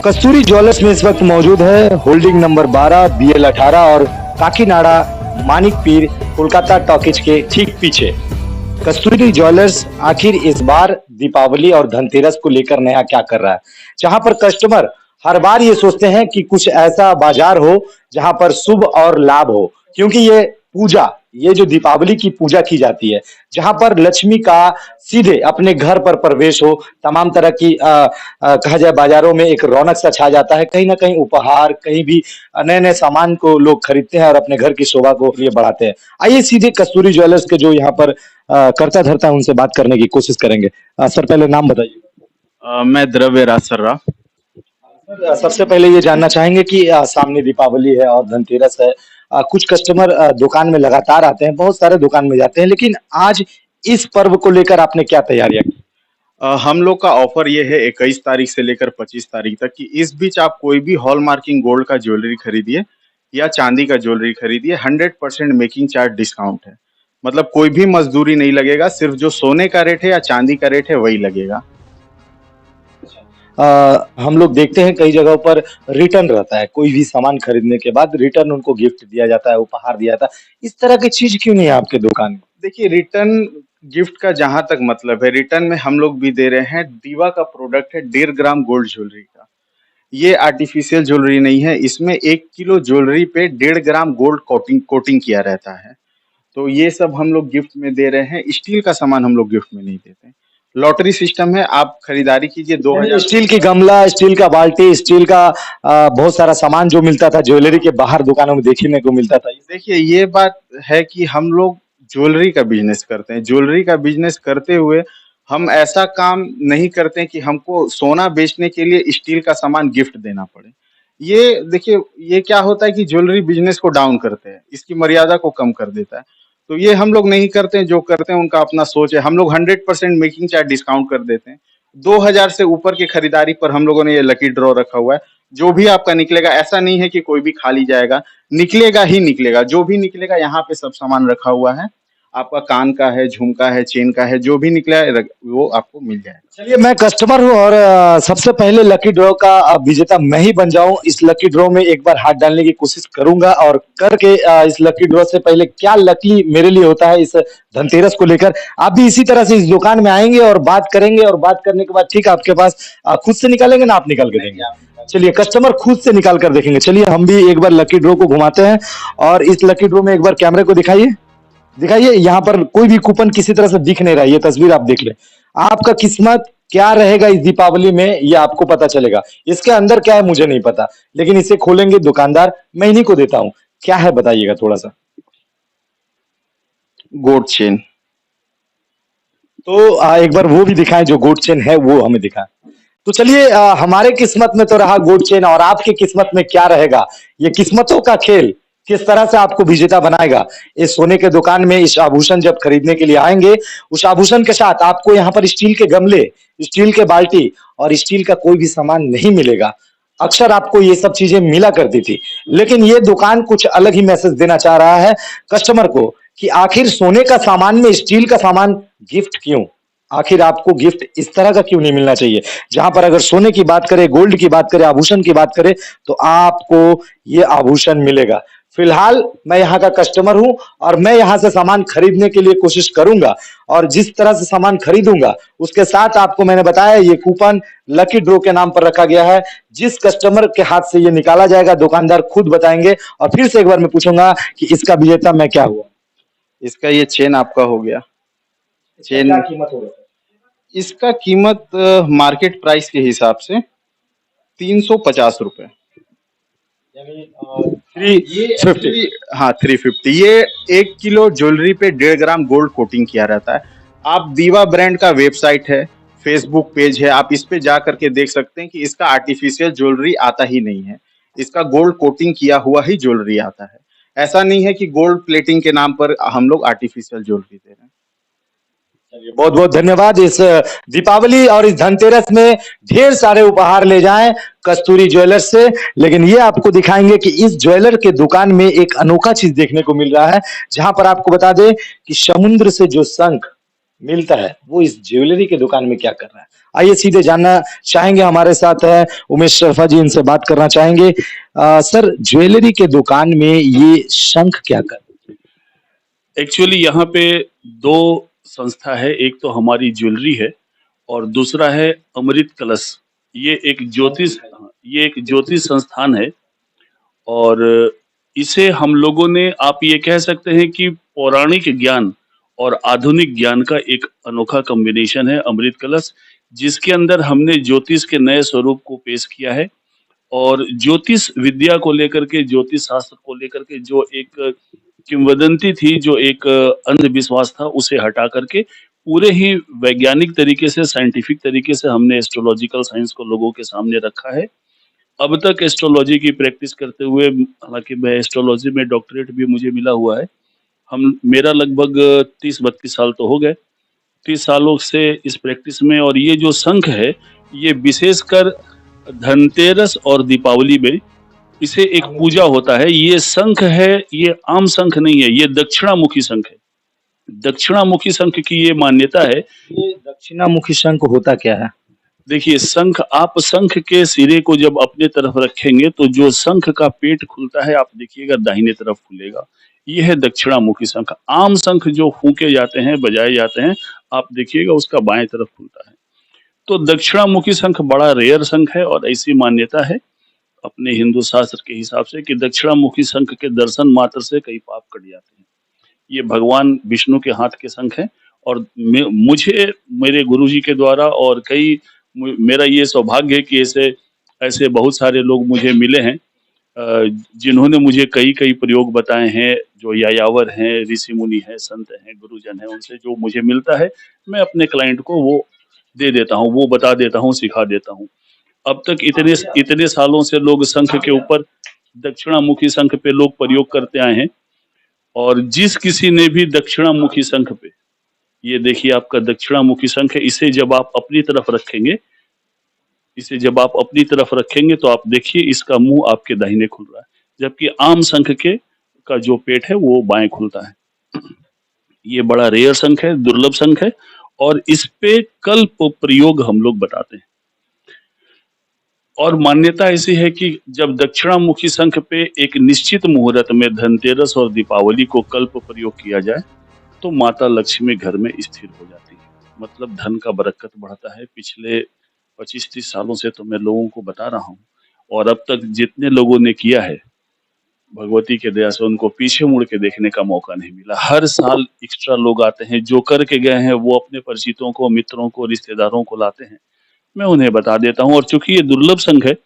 कस्तूरी jewellers में इस वक्त मौजूद है होल्डिंग नंबर 12 BL 18 और काकीनाडा मानिक पीर कोलकाता टॉकीज के ठीक पीछे। कस्तूरी ज्वेलर्स आखिर इस बार दीपावली और धनतेरस को लेकर नया क्या कर रहा है, जहां पर कस्टमर हर बार ये सोचते हैं कि कुछ ऐसा बाजार हो जहां पर शुभ और लाभ हो, क्योंकि ये जो दीपावली की पूजा की जाती है, जहां पर लक्ष्मी का सीधे अपने घर पर प्रवेश हो, तमाम तरह की कहा जाए बाजारों में एक रौनक सा छा जाता है, कहीं ना कहीं उपहार, कहीं भी नए नए सामान को लोग खरीदते हैं और अपने घर की शोभा को लिए बढ़ाते हैं। आइए सीधे कस्तूरी ज्वेलर्स के जो यहाँ पर करता धरता है उनसे बात करने की कोशिश करेंगे। सर पहले नाम बताइए। मैं द्रव्य राज सर्रा। सबसे पहले ये जानना चाहेंगे कि सामने दीपावली है और धनतेरस है। कुछ कस्टमर दुकान में लगातार आते हैं, बहुत सारे दुकान में जाते हैं, लेकिन आज इस पर्व को लेकर आपने क्या तैयारियां की? हम लोग का ऑफर ये है 21 तारीख से लेकर 25 तारीख तक कि इस बीच आप कोई भी हॉलमार्किंग गोल्ड का ज्वेलरी खरीदिए या चांदी का ज्वेलरी खरीदिए, 100% मेकिंग चार्ज डिस्काउंट है। मतलब कोई भी मजदूरी नहीं लगेगा, सिर्फ जो सोने का रेट है या चांदी का रेट है वही लगेगा। हम लोग देखते हैं कई जगहों पर रिटर्न रहता है, कोई भी सामान खरीदने के बाद रिटर्न उनको गिफ्ट दिया जाता है, उपहार दिया जाता है। इस तरह की चीज क्यों नहीं है आपके दुकान में? देखिए, रिटर्न गिफ्ट का जहां तक मतलब है, रिटर्न में हम लोग भी दे रहे हैं। दीवा का प्रोडक्ट है 1.5 ग्राम गोल्ड ज्वेलरी का। ये आर्टिफिशियल ज्वेलरी नहीं है, इसमें 1 किलो ज्वेलरी पे 1.5 ग्राम गोल्ड कोटिंग कोटिंग किया रहता है। तो ये सब हम लोग गिफ्ट में दे रहे हैं। स्टील का सामान हम लोग गिफ्ट में नहीं देते। लॉटरी सिस्टम है, आप खरीदारी कीजिए। 2000 स्टील की गमला, स्टील का बाल्टी, स्टील का बहुत सारा सामान जो मिलता था ज्वेलरी के बाहर दुकानों में देखने को मिलता था। देखिए, ये बात है कि हम लोग ज्वेलरी का बिजनेस करते हैं। ज्वेलरी का बिजनेस करते हुए हम ऐसा काम नहीं करते कि हमको सोना बेचने के लिए स्टील का सामान गिफ्ट देना पड़े। ये देखिए, ये क्या होता है कि ज्वेलरी बिजनेस को डाउन करते हैं, इसकी मर्यादा को कम कर देता है। तो ये हम लोग नहीं करते हैं। जो करते हैं उनका अपना सोच है। हम लोग 100% मेकिंग चार्ज डिस्काउंट कर देते हैं। 2000 से ऊपर की खरीदारी पर हम लोगों ने ये लकी ड्रॉ रखा हुआ है। जो भी आपका निकलेगा, ऐसा नहीं है कि कोई भी खाली जाएगा, निकलेगा ही निकलेगा। जो भी निकलेगा, यहाँ पे सब सामान रखा हुआ है। आपका कान का है, झुमका है, चेन का है, जो भी निकला है वो आपको मिल जाएगा। चलिए, मैं कस्टमर हूँ और सबसे पहले लकी ड्रॉ का विजेता मैं ही बन जाऊं। इस लकी ड्रॉ में एक बार हाथ डालने की कोशिश करूंगा और करके इस लकी ड्रॉ से पहले क्या लकी मेरे लिए होता है इस धनतेरस को लेकर, आप भी इसी तरह से इस दुकान में आएंगे और बात करेंगे और बात करने के बाद ठीक आपके पास खुद से निकालेंगे ना, आप निकाल के देंगे? चलिए, कस्टमर खुद से निकाल कर देखेंगे। चलिए, हम भी एक बार लकी ड्रॉ को घुमाते हैं और इस लकी ड्रॉ में एक बार कैमरे को दिखाइए। दिखाइए, यहाँ पर कोई भी कूपन किसी तरह से दिख नहीं रहा है। ये तस्वीर आप देख ले। आपका किस्मत क्या रहेगा इस दीपावली में, ये आपको पता चलेगा। इसके अंदर क्या है मुझे नहीं पता, लेकिन इसे खोलेंगे दुकानदार, मैं इन्हीं को देता हूं। क्या है बताइएगा थोड़ा सा। Gold chain. तो एक बार वो भी दिखाएं, जो गोल्ड चेन है वो हमें दिखाएं। तो चलिए, हमारे किस्मत में तो रहा गोल्ड चेन, और आपकी किस्मत में क्या रहेगा? ये किस्मतों का खेल किस तरह से आपको विजेता बनाएगा। इस सोने के दुकान में इस आभूषण जब खरीदने के लिए आएंगे, उस आभूषण के साथ आपको यहाँ पर स्टील के गमले, स्टील के बाल्टी और स्टील का कोई भी सामान नहीं मिलेगा। अक्सर आपको ये सब चीजें मिला करती थी, लेकिन ये दुकान कुछ अलग ही मैसेज देना चाह रहा है कस्टमर को कि आखिर सोने का सामान में स्टील का सामान गिफ्ट क्यों? आखिर आपको गिफ्ट इस तरह का क्यों नहीं मिलना चाहिए? जहां पर अगर सोने की बात करें, गोल्ड की बात करें, आभूषण की बात करें, तो आपको ये आभूषण मिलेगा। फिलहाल मैं यहाँ का कस्टमर हूं और मैं यहाँ से सामान खरीदने के लिए कोशिश करूंगा, और जिस तरह से सामान खरीदूंगा उसके साथ आपको मैंने बताया ये कूपन लकी ड्रॉ के नाम पर रखा गया है। जिस कस्टमर के हाथ से ये निकाला जाएगा दुकानदार खुद बताएंगे। और फिर से एक बार मैं पूछूंगा कि इसका विजेता मैं क्या हुआ? इसका ये चेन आपका हो गया। चेन क्या कीमत होगा? इसका कीमत मार्केट प्राइस के हिसाब से 350 रुपए। यानी 350। हाँ, 350। ये 1 किलो ज्वेलरी पे 1.5 ग्राम गोल्ड कोटिंग किया रहता है। आप दीवा ब्रांड का वेबसाइट है, फेसबुक पेज है, आप इस पे जा करके देख सकते हैं कि इसका आर्टिफिशियल ज्वेलरी आता ही नहीं है। इसका गोल्ड कोटिंग किया हुआ ही ज्वेलरी आता है। ऐसा नहीं है कि गोल्ड प्लेटिंग के नाम पर हम लोग आर्टिफिशियल ज्वेलरी दे रहे हैं। बहुत बहुत धन्यवाद। इस दीपावली और इस धनतेरस में ढेर सारे उपहार ले जाएं कस्तूरी ज्वेलर्स से, लेकिन ये आपको दिखाएंगे कि इस ज्वेलर के दुकान में एक अनोखा चीज देखने को मिल रहा है, जहां पर आपको बता दें कि समुद्र से जो शंख मिलता है, वो इस ज्वेलरी के दुकान में क्या कर रहा है? आइए सीधे जानना चाहेंगे, हमारे साथ है उमेश शर्मा जी, इनसे बात करना चाहेंगे। सर, ज्वेलरी के दुकान में ये शंख क्या कर? एक्चुअली यहाँ पे दो संस्था है, एक तो हमारी ज्वेलरी है और दूसरा है अमृत कलश। ये एक ज्योतिष ये एक ज्योतिष संस्थान है और इसे हम लोगों ने, आप ये कह सकते हैं कि पौराणिक ज्ञान और आधुनिक ज्ञान का एक अनोखा कॉम्बिनेशन है अमृत कलश, जिसके अंदर हमने ज्योतिष के नए स्वरूप को पेश किया है और ज्योतिष विद्या को लेकर के, ज्योतिष शास्त्र को लेकर के जो एक किंवदंती थी, जो एक अंधविश्वास था, उसे हटा करके पूरे ही वैज्ञानिक तरीके से, साइंटिफिक तरीके से हमने एस्ट्रोलॉजिकल साइंस को लोगों के सामने रखा है। अब तक एस्ट्रोलॉजी की प्रैक्टिस करते हुए, हालांकि मैं एस्ट्रोलॉजी में डॉक्टरेट भी मुझे मिला हुआ है, हम मेरा लगभग 30-32 साल तो हो गए, 30 सालों से इस प्रैक्टिस में। और ये जो शंख है, ये विशेषकर धनतेरस और दीपावली में इसे एक पूजा होता है। ये शंख है, ये आम शंख नहीं है, ये दक्षिणामुखी शंख है। दक्षिणामुखी शंख की ये मान्यता है। ये दक्षिणामुखी शंख होता क्या है? देखिए, शंख, आप शंख के सिरे को जब अपने तरफ रखेंगे तो जो शंख का पेट खुलता है, आप देखिएगा दाहिने तरफ खुलेगा। ये है दक्षिणामुखी शंख। आम शंख जो फूके जाते हैं, बजाए जाते हैं, आप देखिएगा उसका बाएं तरफ खुलता है। तो दक्षिणामुखी शंख बड़ा रेयर शंख है और ऐसी मान्यता है अपने हिंदू शास्त्र के हिसाब से कि दक्षिणामुखी शंख के दर्शन मात्र से कई पाप कट जाते हैं। ये भगवान विष्णु के हाथ के शंख हैं और मुझे मेरे गुरुजी के द्वारा और मेरा ये सौभाग्य है कि ऐसे ऐसे बहुत सारे लोग मुझे मिले हैं जिन्होंने मुझे कई कई प्रयोग बताए हैं, जो यायावर हैं, ऋषि मुनि हैं, संत हैं, गुरुजन हैं, उनसे जो मुझे मिलता है मैं अपने क्लाइंट को वो दे देता हूँ, वो बता देता हूँ, सिखा देता हूँ। अब तक इतने इतने सालों से लोग शंख के ऊपर, दक्षिणामुखी शंख पे लोग प्रयोग करते आए हैं और जिस किसी ने भी दक्षिणामुखी शंख पे, ये देखिए आपका दक्षिणामुखी शंख है, इसे जब आप अपनी तरफ रखेंगे, तो आप देखिए इसका मुंह आपके दाहिने खुल रहा है, जबकि आम शंख के का जो पेट है वो बाएं खुलता है। ये बड़ा रेयर शंख है, दुर्लभ शंख है और इस पे कल्प प्रयोग हम लोग बताते हैं। और मान्यता ऐसी है कि जब दक्षिणामुखी शंख पे एक निश्चित मुहूर्त में धनतेरस और दीपावली को कल्प प्रयोग किया जाए तो माता लक्ष्मी घर में स्थिर हो जाती है, मतलब धन का बरकत बढ़ता है। पिछले 25-30 सालों से तो मैं लोगों को बता रहा हूँ और अब तक जितने लोगों ने किया है, भगवती के दया से उनको पीछे मुड़ के देखने का मौका नहीं मिला। हर साल एक्स्ट्रा लोग आते हैं, जो करके गए हैं वो अपने परिचितों को, मित्रों को, रिश्तेदारों को लाते हैं, मैं उन्हें बता देता हूँ। और चूंकि ये दुर्लभ शंख है,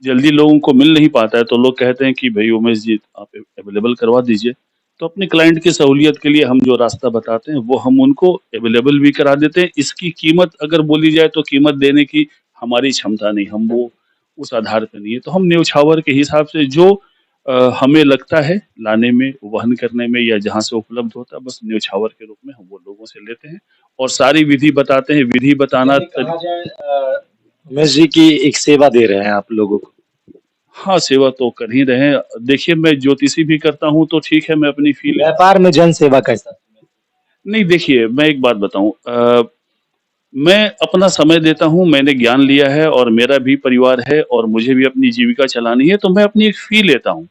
जल्दी लोगों को मिल नहीं पाता है, तो लोग कहते हैं कि भाई उमेश जी आप अवेलेबल करवा दीजिए। तो अपने क्लाइंट की सहूलियत के लिए हम जो रास्ता बताते हैं वो हम उनको अवेलेबल भी करा देते हैं। इसकी कीमत अगर बोली जाए तो कीमत देने की हमारी क्षमता नहीं, हम वो उस आधार पर नहीं है। तो हम न्यौछावर के हिसाब से जो हमें लगता है लाने में, वहन करने में, या जहाँ से उपलब्ध होता है, बस न्यौछावर के रूप में हम वो लोगों से लेते हैं और सारी विधि बताते हैं। विधि बताना, उमेश जी की एक सेवा दे रहे हैं आप लोगों को। हाँ, सेवा तो कर ही रहे हैं। देखिए, मैं ज्योतिषी भी करता हूँ तो ठीक है, मैं अपनी फील्ड, व्यापार में जन सेवा कैसा? नहीं, देखिए मैं एक बात बताऊं, मैं अपना समय देता हूं, मैंने ज्ञान लिया है और मेरा भी परिवार है और मुझे भी अपनी जीविका चलानी है, तो मैं अपनी एक फी लेता हूं,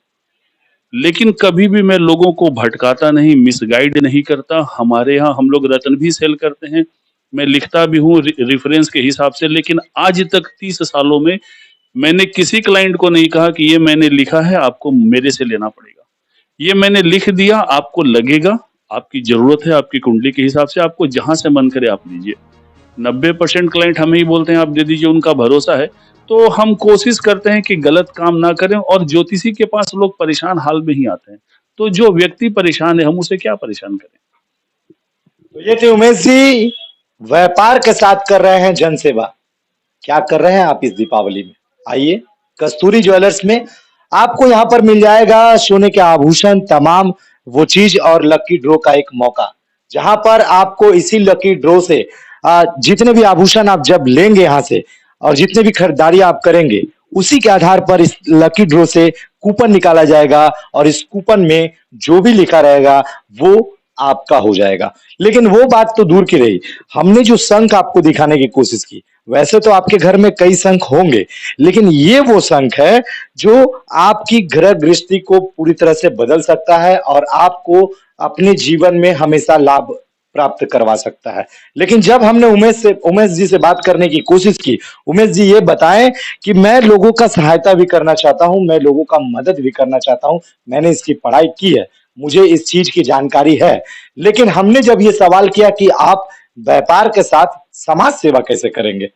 लेकिन कभी भी मैं लोगों को भटकाता नहीं, मिसगाइड नहीं करता। हमारे यहाँ हम लोग रत्न भी सेल करते हैं, मैं लिखता भी हूँ रेफरेंस के हिसाब से, लेकिन आज तक 30 सालों में मैंने किसी क्लाइंट को नहीं कहा कि ये मैंने लिखा है, आपको मेरे से लेना पड़ेगा। ये मैंने लिख दिया, आपको लगेगा, आपकी जरूरत है, आपकी कुंडली के हिसाब से, आपको जहां से मन करे आप लीजिए। 90% क्लाइंट हमें ही बोलते हैं आप दे दीजिए, उनका भरोसा है। तो हम कोशिश करते हैं कि गलत काम ना करें और ज्योतिषी के पास लोग परेशान हाल में ही आते हैं, तो जो व्यक्ति परेशान है हम उसे क्या परेशान करें। तो ये थे उमेश जी, व्यापार के साथ कर रहे हैं जन सेवा। क्या कर रहे हैं आप इस दीपावली में? आइए कस्तूरी ज्वेलर्स में आपको यहाँ पर मिल जाएगा सोने के आभूषण, तमाम वो चीज और लकी ड्रॉ का एक मौका, जहां पर आपको इसी लकी ड्रॉ से जितने भी आभूषण आप जब लेंगे यहाँ से और जितने भी खरीदारी आप करेंगे, उसी के आधार पर इस लकी ड्रॉ से कूपन निकाला जाएगा और इस कूपन में जो भी लिखा रहेगा वो आपका हो जाएगा। लेकिन वो बात तो दूर की रही, हमने जो शंख आपको दिखाने की कोशिश की, वैसे तो आपके घर में कई शंख होंगे, लेकिन ये वो शंख है जो आपकी ग्रह गृहस्थी को पूरी तरह से बदल सकता है और आपको अपने जीवन में हमेशा लाभ प्राप्त करवा सकता है। लेकिन जब हमने उमेश जी से बात करने की कोशिश की, उमेश जी ये बताएं कि मैं लोगों का सहायता भी करना चाहता हूं, मैं लोगों का मदद भी करना चाहता हूं, मैंने इसकी पढ़ाई की है, मुझे इस चीज की जानकारी है। लेकिन हमने जब ये सवाल किया कि आप व्यापार के साथ समाज सेवा कैसे करेंगे,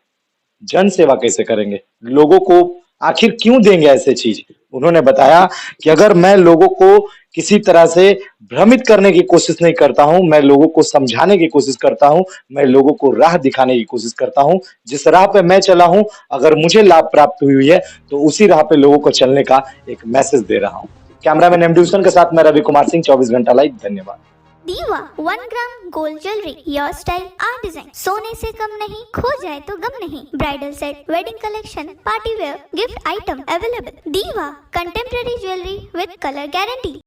जन सेवा कैसे करेंगे, लोगों को आखिर क्यों देंगे ऐसे चीज, उन्होंने बताया कि अगर मैं लोगों को किसी तरह से भ्रमित करने की कोशिश नहीं करता हूं, मैं लोगों को समझाने की कोशिश करता हूं, मैं लोगों को राह दिखाने की कोशिश करता हूं, जिस राह पे मैं चला हूं अगर मुझे लाभ प्राप्त हुई है तो उसी राह पे लोगों को चलने का एक मैसेज दे रहा हूं। कैमरामैन एम ड्यूसन के साथ मैं रवि कुमार सिंह, 24 घंटा लाइव। धन्यवाद। Diva 1 gram gold jewellery, your style our design. सोने से कम नहीं, खो जाए तो गम नहीं। Bridal set, wedding collection, party wear, gift item available. Diva contemporary jewellery with colour guarantee.